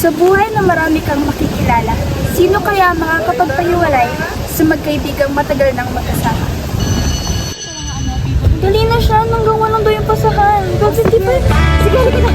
Sa buhay na marami kang makikilala, sino kaya makakapagpahiwalay sa magkaibigang matagal nang magkasama? Dali na siya, hanggang walang daw yung pasahan. Bakit di ba? Sige, halika na.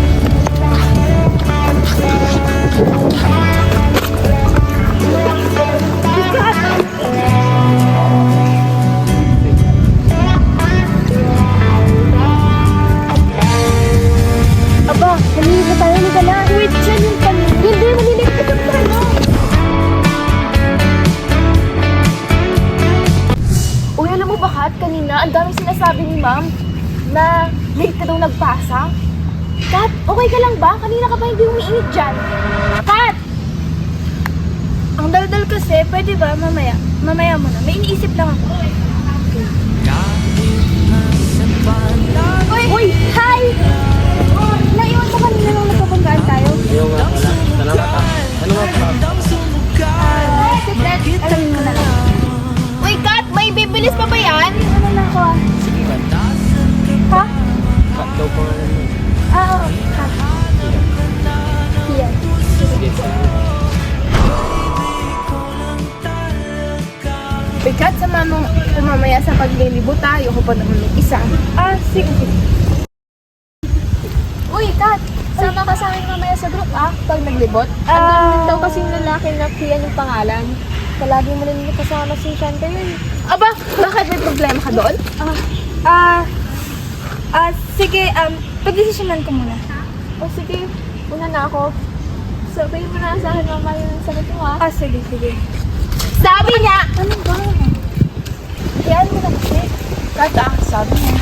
Aba, nalilig na tayo, halika na. Wait, dyan yung kanina. Hindi, nalilig ka yung ano. Uy, alam mo ba, Kat, kanina ang daming sinasabi ni ma'am na late ka daw nagpasa. Kat, okay ka lang ba? Kanina ka pa hindi umiinit dyan. Kat! Ang daldal kasi, pwede ba mamaya? Mamaya muna. May iniisip lang ako. Uy! Hi! Naiwan ko kanina nung nagpapanggaan tayo. Ayaw nga pala. Salamat ha. Ano nga pala? Secret, alamin mo na lang. Uy, Kat, may bibilis pa ba yan? Ano na ako ah? Ha? Cut daw po nga naman. Oo. Ha? Here. Sige, sige. Uy, Kat, sama mo mamaya sa paglilibo tayo. Ako pa naman may isa. Sige. Uy, Kat, sama ka sa akin mamaya sa group pag naglibot. Andun daw kasi yung lalaki na Kian yung pangalan. Palagi mo rin kasama si Shanta yun. Aba, bakit may problema ka doon? Sige, pagdesisyonan ko muna. O sige, una na ako. Sabihin mo na sa akin mamaya yung sagot mo Sige. Sabi niya! Ano ba? Yan mo na kasi. Kat, sabi niya.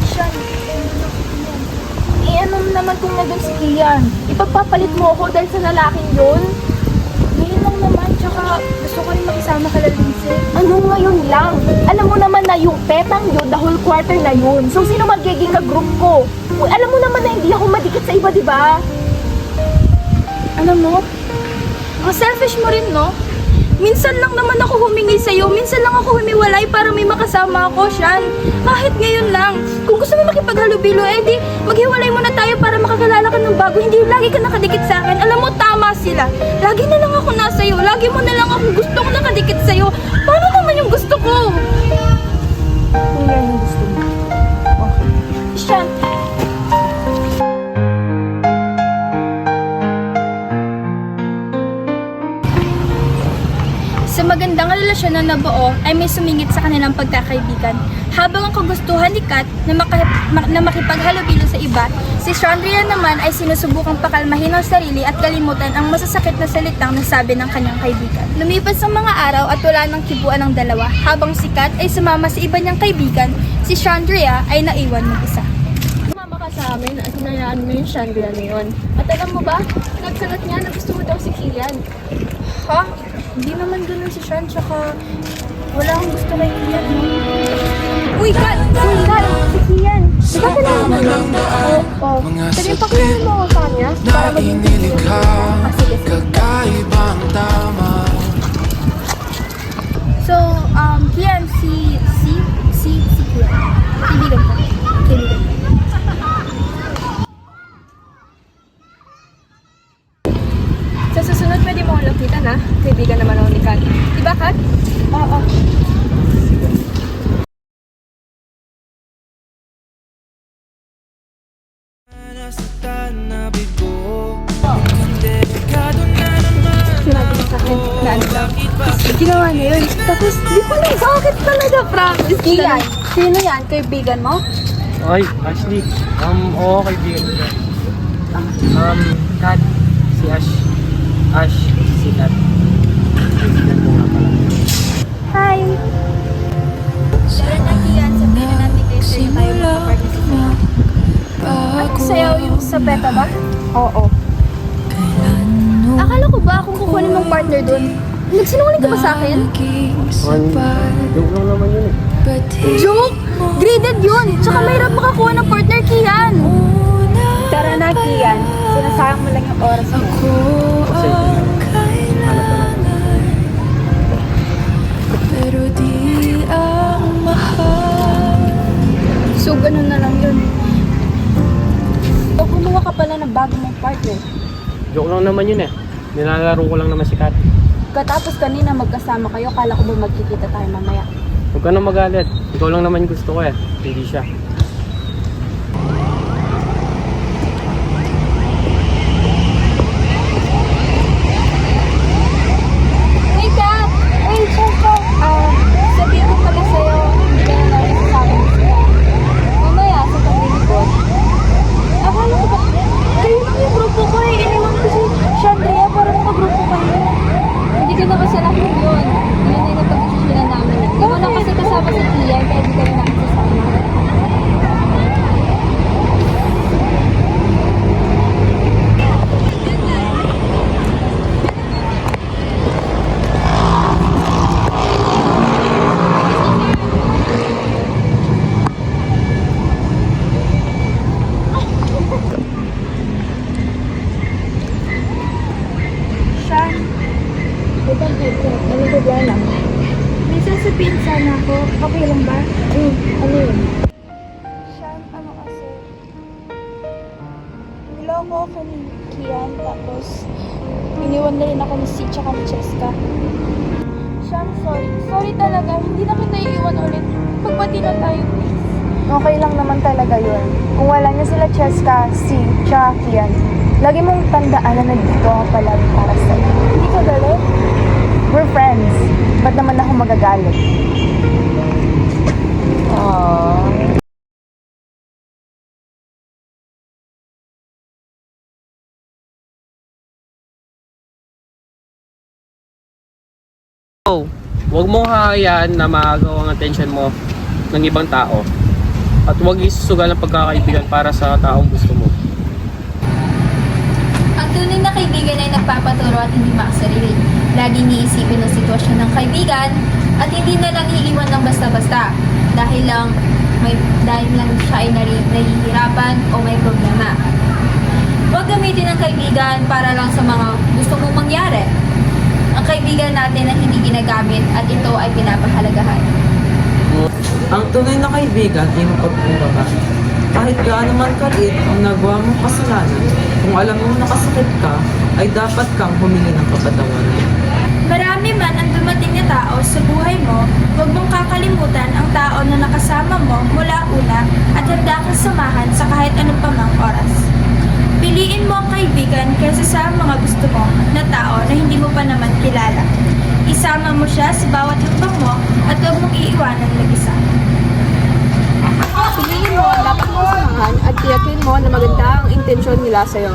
Sean, Ano naman kung nandun si Kian? Ipagpapalit mo ako dahil sa lalaking yun? ngayon lang naman, tsaka gusto ko rin makisama ka lang, Lindsay. Ano ngayon lang? Alam mo naman na yung petang yun, the whole quarter na yun. So, sino magiging ka-group ko? Uy, alam mo naman na hindi ako madikit sa iba, di ba? Alam mo, ang selfish mo rin, no? Minsan lang naman ako humingi sa'yo, minsan lang ako humiwalay para may makasama ako, Sean. Kahit ngayon lang. Kung gusto mo makipaghalubilo, di maghiwalay muna tayo para makakalala ka ng bago. Hindi yung lagi ka nakadikit sa akin. Alam mo, tama sila. Lagi na lang ako nasa'yo. Lagi mo na lang ako gustong nakadikit sa'yo. Paano naman yung gusto ko? Kung yan yung gusto mo. Okay. Sean, sa magandang relasyon na nabuo ay may sumingit sa kanilang pagkakaibigan. Habang ang kagustuhan ni Kat na makipaghalubilo sa iba, si Chandria naman ay sinusubukang pakalmahin ang sarili at kalimutan ang masasakit na salitang nasabi ng kanyang kaibigan. Lumipas ang mga araw at wala nang kibuan ng dalawa. Habang si Kat ay sumama sa iba niyang kaibigan, si Chandria ay naiwan mag-isa. Sumama ka sa amin at hinayaan mo yung Chandria na yun. At alam mo ba, nagsagot niya na gusto mo daw si Kian. Ha? Hindi naman ganun si Sean, tsaka wala akong gusto kay Kian. Uy, Kat! Si Kian! Diba kailangan mo naman? Oo. Sige, pakilala mo ako sa kanya para maging Inilikha, sige. kakaibang tama. So, Kian, si Kian. Kaibigan ko. Sa susunod, pwede mo akong lapitan Kaibigan naman ako ni Kat. Diba, Kat? Oo. Sinabi niya sa akin na ano lang. Ginawa niya yun. Tapos, di ko lang bakit talaga, promise. Kian, sino yan? Kaibigan mo? Oy, Ashley. Oo, kaibigan ko. Kat. Si Ash, si Kat. Kaibigan ko nga pala. Hi! Tara na, Kian. Sabihin na natin kayo sa'yo tayo magpa-participate. Ano sa'yo yung sa beta ba? Oo. Akala ko ba kung kukunin mong partner dun? Nagsinungaling ka ba sa akin? Joke lang naman yun Joke! Graded yun! Tsaka mahirap makakuha ng partner, Kian! Tara na, Kian. Sinasayang mo lang yung oras mo. Kasi hanap na natin. Pero di ang mahal. So, ganun na lang yun. O kumuha ka pala ng bago mong partner. Joke lang naman yun eh. Nilalaro ko lang naman si Kat. Katapos kanina magkasama kayo, kala ko ba magkikita tayo mamaya? Huwag ka na magalit. Ikaw lang naman yung gusto ko eh. Hindi siya. Hey, Kat! Hey, Choco! Sabihin ko pala sa'yo, hindi ka na namin sasabi sila. Mamaya, sa paglilibot. Akala ko ba, kayo lang yung grupo ko eh. Iniwan ko si Chandria para magrupo kayo. Hindi ka na kasalanan yun. Yun ay napag-isisyonan namin. Hindi mo na kasi kasama si Kian, kaya di ka na namin kasama. Shan, Ano problema? may sasabihin sana ako. Okay lang ba? Ano yun? Shan, ano kasi? Niloko ako ni Kian, tapos iniwan na rin ako ni Si tsaka ni Cheska. Shan, sorry. Sorry talaga. Hindi na kita iiwan ulit. Pagbati na tayo, please. Okay lang naman talaga yun. Kung wala niya sila Cheska, si, tsaka Kian, lagi mong tandaan na nandito ako palagi para sa'yo. Hindi ka galit? We're friends. Ba't naman ako magagalit? Oh, huwag mong hahayaan na maagaw ang attention mo ng ibang tao. At huwag isusugal ang pagkakaibigan para sa taong gusto mo. Ang tunay na kaibigan ay nagpapaturo at hindi makasarili. Laging niisipin ang sitwasyon ng kaibigan at hindi na lang iiwan ng basta-basta dahil lang siya ay nahihirapan o may problema. Huwag gamitin ang kaibigan para lang sa mga gusto mong mangyari. Ang kaibigan natin ay hindi ginagamit at ito ay pinapahalagahan. Ang tunay na kaibigan ay mapagkumbaba. Kahit gaano man kaliit ang nagawa mong kasalanan, kung alam mong nakasakit ka, ay dapat kang humingi ng kapatawaran. Marami man ang dumating na tao sa buhay mo, huwag mong kakalimutan ang tao na nakasama mo mula una at handa kang samahan sa kahit anong pamang oras. Piliin mo ang kaibigan kaysa sa mga gusto mo na tao na hindi mo pa naman kilala. Isama mo siya sa bawat hakbang mo at huwag mong iiwanan mag-isa. Piliin mo ang dapat mong samahan at tiyakin mo na maganda ang intensyon nila sa'yo.